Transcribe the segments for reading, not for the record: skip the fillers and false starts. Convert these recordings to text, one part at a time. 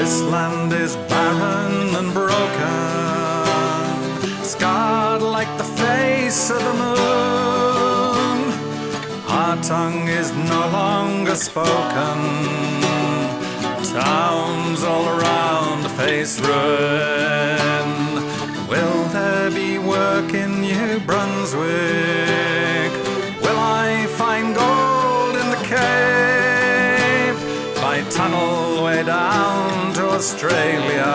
This land is barren and broken, scarred like the face of the moon. Our tongue is no longer spoken, towns all around face ruin. Will there be work in New Brunswick? Will I find gold in the Cape? By tunnel way down to Australia,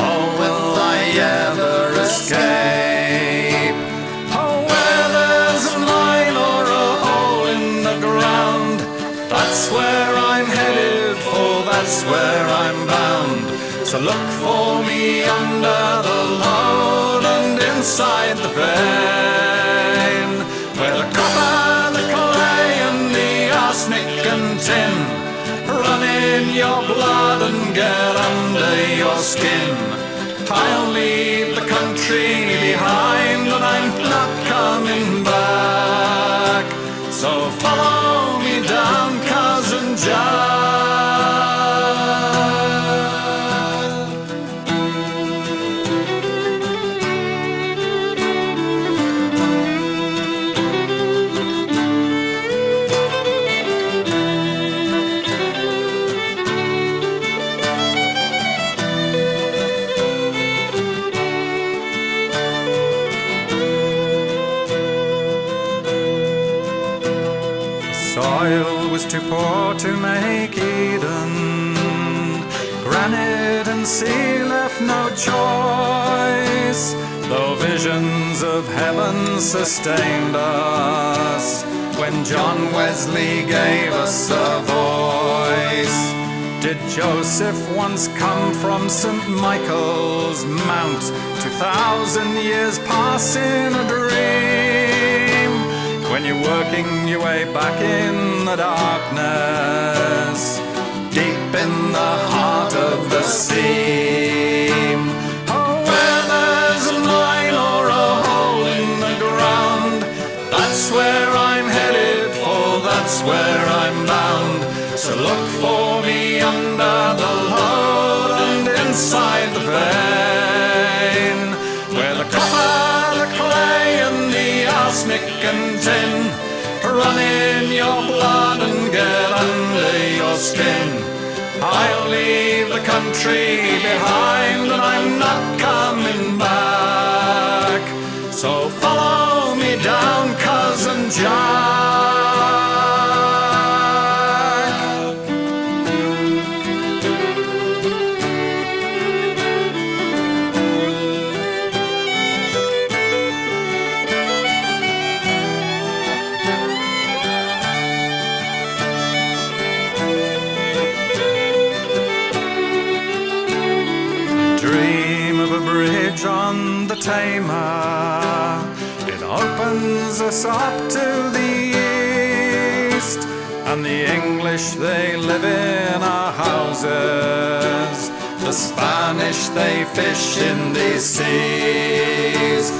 or will I ever escape? Oh, where there's a line or a hole in the ground, that's where I'm headed for, that's where I'm bound. So look for me under the load and inside the vein, where the copper, the clay and the arsenic and tin run in your blood and get under your skin. I'll leave the country behind and I'm not coming back. So follow me down, cousin Jack. Soil was too poor to make Eden, granite and sea left no choice, though visions of heaven sustained us when John Wesley gave us a voice. Did Joseph once come from St. Michael's Mount, 2,000 years pass in a dream? When you're working your way back in the darkness, deep in the heart of the seam. Oh, where there's a line or a hole in the ground, that's where I'm headed for, that's where I'm bound. So look for me under the load and inside the vein, where the copper, the clay and the arsenic and tin run in your blood and get under your skin. I'll leave the country behind and I'm not coming back. So follow me down, cousin Jack. On the Tamar, it opens us up to the east, and the English they live in our houses, the Spanish they fish in these seas.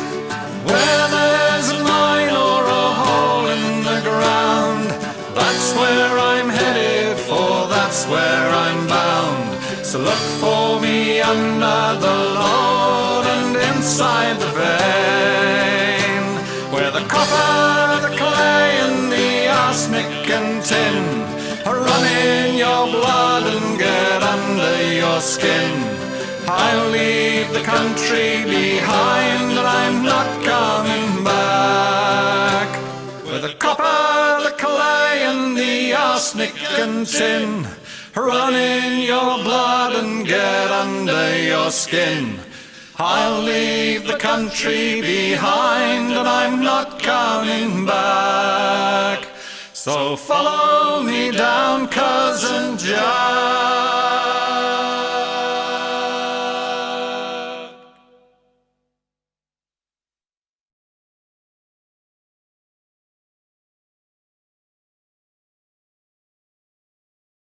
Where there's a line or a hole in the ground, that's where I'm headed for, that's where I'm bound. So look for me under the load and inside the vein, where the copper, the clay and the arsenic and tin run in your blood and get under your skin. I'll leave the country behind and I'm not coming back, where the copper, the clay and the arsenic and tin run in your blood and get under your skin. I'll leave the country behind and I'm not coming back. So follow me down, cousin Jack.